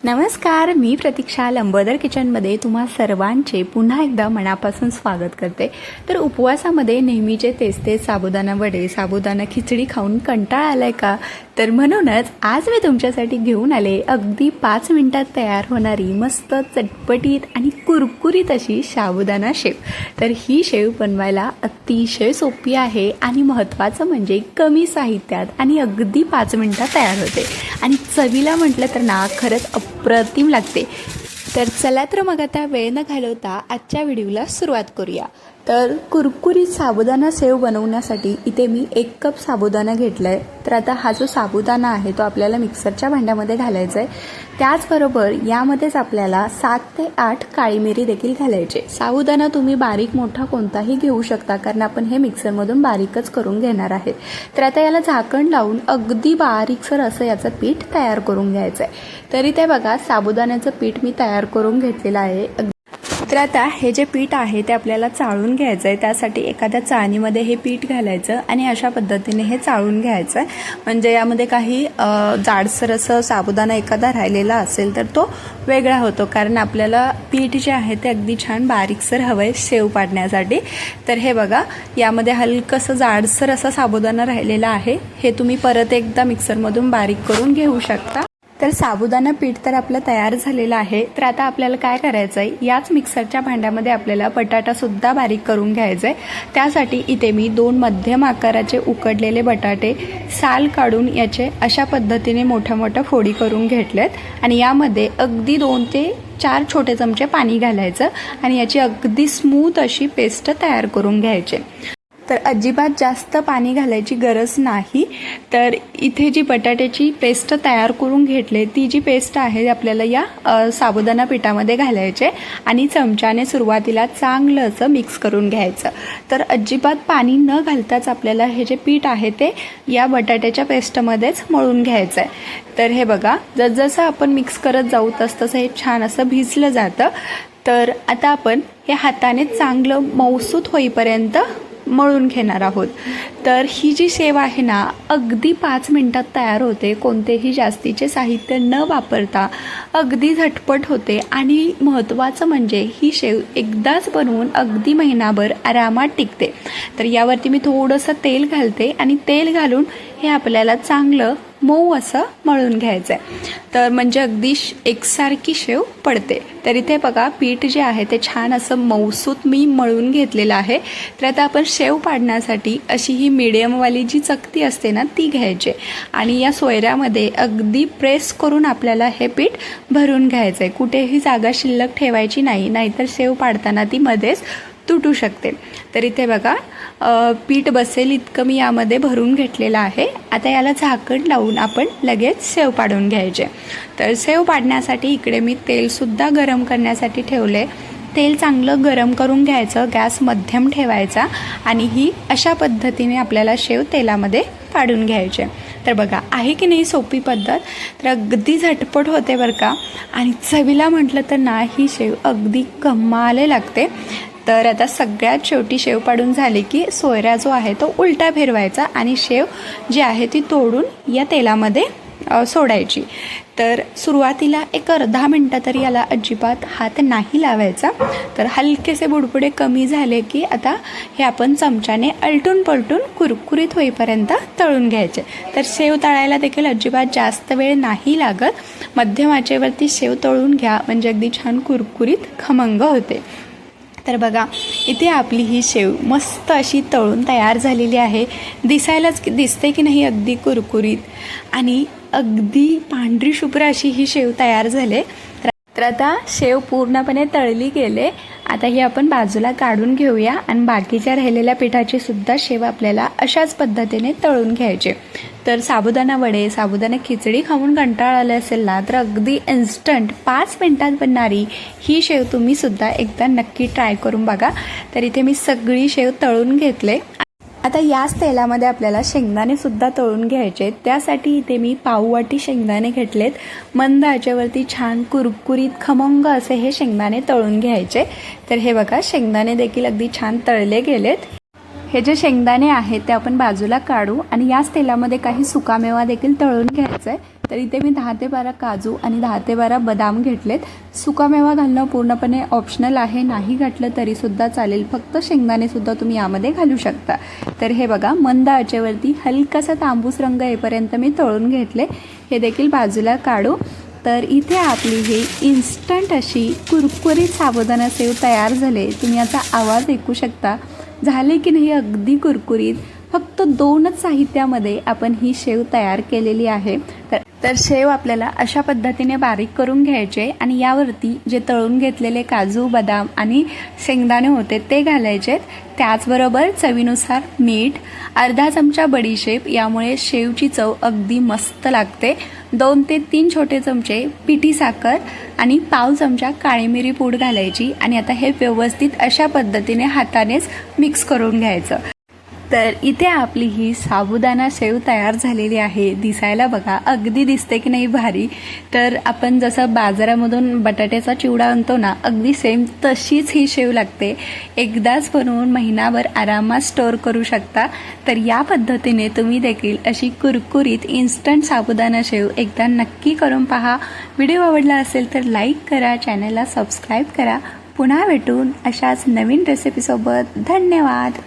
नमस्कार, मी प्रतीक्षा लंबोदर किचनमध्ये तुम्हा सर्वांचे पुन्हा एकदा मनापासून स्वागत करते। तर उपवासामध्ये नेहमीचे तेच साबुदाणा वडे, साबुदाणा खिचडी खाऊन कंटाळा आलाय का? तर म्हणूनच आज मी तुमच्यासाठी घेऊन आले अगदी 5 मिनिटात तयार होणारी मस्त चटपटीत आणि कुरकुरीत अशी साबुदाणा शेव। तर ही शेव बनवायला अतिशय सोपी आहे आणि महत्त्वाचं म्हणजे कमी साहित्यात आणि अगदी 5 मिनिटात तयार होते आणि चवीला म्हटलं तर ना खरंच अप्रतिम लागते। तर चला तर मग आता वेळ न घालवता आजच्या व्हिडिओला सुरुवात करूया। तर कुरकुरीत साबुदाणा शेव बनवण्यासाठी इथे मी 1 कप साबुदाणा घेतलाय। तर आता हा जो साबुदाणा आहे तो आपल्याला मिक्सरच्या भांड्यामध्ये घालायचा आहे। त्याचबरोबर यामध्येच आपल्याला 7 ते 8 काळी मिरी देखील घालायचे। साबुदाणा तुम्ही बारीक मोठा कोणताही घेऊ शकता, कारण आपण हे मिक्सरमधून बारीकच करून घेणार आहे। तर आता याला झाकण लावून अगदी बारीकसर असं याचं पीठ तयार करून घ्यायचं आहे। तरी ते बघा साबुदाण्याचं पीठ मी तयार करून घेतलेलं आहे। तर आता हे जे पीठ आहे ते आपल्याला चाळून घ्यायचं आहे। त्यासाठी एखाद्या चाळणीमध्ये हे पीठ घालायचं आणि अशा पद्धतीने हे चाळून घ्यायचं आहे। म्हणजे यामध्ये काही जाडसर असं साबुदाणा एखादा राहिलेला असेल तर तो वेगळा होतो, कारण आपल्याला पीठ जे आहे ते अगदी छान बारीकसर हवंय शेव पाडण्यासाठी। तर हे बघा यामध्ये हलकंसं जाडसर असा साबुदाणा राहिलेला आहे। हे तुम्ही परत एकदा मिक्सरमधून बारीक करून घेऊ शकता। तर साबुदाणा पीठ तर आपलं तयार झालेलं आहे। तर आता आपल्याला काय करायचं आहे, याच मिक्सरच्या भांड्यामध्ये आपल्याला बटाटा सुद्धा बारीक करून घ्यायचा आहे। त्यासाठी इथे मी 2 मध्यम आकाराचे उकडलेले बटाटे साल काढून याचे अशा पद्धतीने मोठ्या फोडी करून घेतलेत आणि यामध्ये अगदी 2 ते 4 छोटे चमचे पाणी घालायचं आणि याची अगदी स्मूथ अशी पेस्ट तयार करून घ्यायची। तर अजिबात जास्त पाणी घालायची गरज नाही। तर इथे जी बटाट्याची पेस्ट तयार करून घेतले ती जी पेस्ट आहे आपल्याला या साबुदाणा पिठामध्ये घालायचे आणि चमच्याने सुरुवातीला चांगलं असं मिक्स करून घ्यायचं। तर अजिबात पाणी न घालताच आपल्याला हे जे पीठ आहे ते या बटाट्याच्या पेस्टमध्येच मळून घ्यायचं आहे। तर हे बघा जसजसं आपण मिक्स करत जाऊ तसतसं हे छान असं भिजलं जातं। तर आता आपण हे हाताने चांगलं मऊसूत होईपर्यंत मळून घेणार आहोत। तर ही जी शेव आहे ना अगदी 5 मिनिटात तयार होते, कोणतेही जास्तीचे साहित्य न वापरता अगदी झटपट होते आणि महत्त्वाचं म्हणजे ही शेव एकदाच बनवून अगदी महिनाभर आरामात टिकते। तर यावरती मी थोडंसं तेल घालते आणि तेल घालून हे आपल्याला चांगलं मऊ असं मळून घ्यायचं आहे। तर म्हणजे अगदी एकसारखी शेव पडते। तर इथे बघा पीठ जे आहे ते छान असं मऊसूत मी मळून घेतलेलं आहे। तर आता आपण शेव पाडण्यासाठी अशी ही मीडियमवाली जी चकती असते ना ती घ्यायची आणि या सोयऱ्यामध्ये अगदी प्रेस करून आपल्याला हे पीठ भरून घ्यायचं आहे। कुठेही जागा शिल्लक ठेवायची नाही, नाहीतर शेव पाडताना ती मध्येच तुटू शकते। तर इथे बघा पीठ बसेल इतकं मी यामध्ये भरून घेतलेलं आहे। आता याला झाकण लावून आपण लगेच शेव पाडून घ्यायचे। तर शेव पाडण्यासाठी इकडे मी तेलसुद्धा गरम करण्यासाठी ठेवले। तेल चांगलं गरम करून घ्यायचं, गॅस मध्यम ठेवायचा आणि ही अशा पद्धतीने आपल्याला शेव तेलामध्ये पाडून घ्यायचे। तर बघा आहे की नाही सोपी पद्धत? तर अगदी झटपट होते बरं का आणि चवीला म्हटलं तर ना ही शेव अगदी कमाल लागते। तर आता सगळ्यात शेवटी शेव पाडून झाली की सोयरा जो आहे तो उलटा फिरवायचा आणि शेव जी आहे ती तोडून या तेलामध्ये सोडायची। तर सुरुवातीला एक अर्धा मिनटं तरी याला अजिबात हात नाही लावायचा। तर हलकेसे बुडबुडे कमी झाले की आता हे आपण चमच्याने अलटून पलटून कुरकुरीत होईपर्यंत तळून घ्यायचे। तर शेव तळायला देखील अजिबात जास्त वेळ नाही लागत। मध्यम आचेवरती शेव तळून घ्या म्हणजे अगदी छान कुरकुरीत खमंग होते। तर बघा इथे आपली ही शेव मस्त अशी तळून तयार झालेली आहे। दिसायलाच दिसते की नाही अगदी कुरकुरीत आणि अगदी पांढरी शुभ्र अशी ही शेव तयार झाले। तर आता शेव पूर्णपणे तळली गेले। आता ही आपण बाजूला काढून घेऊया आणि बाकीच्या राहिलेल्या पिठाची सुद्धा शेव आपल्याला अशाच पद्धतीने तळून घ्यायचे। तर साबुदाणा वडे, साबुदाणा खिचडी खाऊन कंटाळा आला असेल ना तर अगदी इन्स्टंट 5 मिनिटात बनणारी ही शेव तुम्ही सुद्धा एकदा नक्की ट्राय करून बघा। तर इथे मी सगळी शेव तळून घेतले। आता याच तेलामध्ये आपल्याला शेंगदाणे सुद्धा तळून घ्यायचे। त्यासाठी इथे मी पाववाटी शेंगदाणे घेतलेत। मंद आचेवरती छान कुरकुरीत खमंग असे हे शेंगदाणे तळून घ्यायचे। तर हे बघा शेंगदाणे देखील अगदी छान तळले गेलेत। हे जे शेंगदाणे आहेत ते आपण बाजूला काढू आणि याच तेलामध्ये काही सुकामेवा देखील तळून घ्यायचा आहे। तर इथे मी 10 ते 12 काजू आणि 10 ते 12 बदाम घेतलेत. सुकामेवा घालणं पूर्णपणे ऑप्शनल आहे, नाही घातलं तरीसुद्धा चालेल, फक्त शेंगदाणेसुद्धा तुम्ही यामध्ये घालू शकता. तर हे बघा, मंद आचेवरती हलकासा तांबूस रंग येईपर्यंत मी तळून घेतले. हे देखील बाजूला काढू. तर इथे आपली ही इन्स्टंट अशी कुरकुरीत साबुदाणा सेव तयार झाले. तुम्ही याचा आवाज ऐकू शकता. झाले की नाही अगदी कुरकुरीत. फक्त 2च साहित्यामध्ये आपण ही शेव तयार केलेली आहे. तर शेव आपल्याला अशा पद्धतीने बारीक करून घ्यायचे आणि यावरती जे तळून घेतलेले काजू, बदाम आणि शेंगदाणे होते ते घालायचे. त्याचबरोबर चवीनुसार मीठ, अर्धा चमचा बडीशेप, यामुळे शेवची चव अगदी मस्त लागते. 2 ते 3 छोटे चमचे पिठी साखर आणि पाव चमचा काळी मिरी पूड घालायची आणि आता हे व्यवस्थित अशा पद्धतीने हातानेच मिक्स करून घ्यायचं. तर इथे आपली ही साबुदाणा शेव तयार झालेली आहे. दिसायला बघा अगदी दिसते की नाही भारी. तर आपण जसं बाजारामधून बटाट्याचा चिवडा आणतो ना, अगदी सेम तशीच ही शेव लागते. एकदाच बनवून महिनाभर आरामात स्टोअर करू शकता. तर या पद्धतीने तुम्ही देखील अशी कुरकुरीत इन्स्टंट साबुदाणा शेव एकदा नक्की करून पहा. व्हिडिओ आवडला असेल तर लाईक करा, चॅनलला सबस्क्राईब करा. पुन्हा भेटून अशाच नवीन रेसिपीसोबत. धन्यवाद.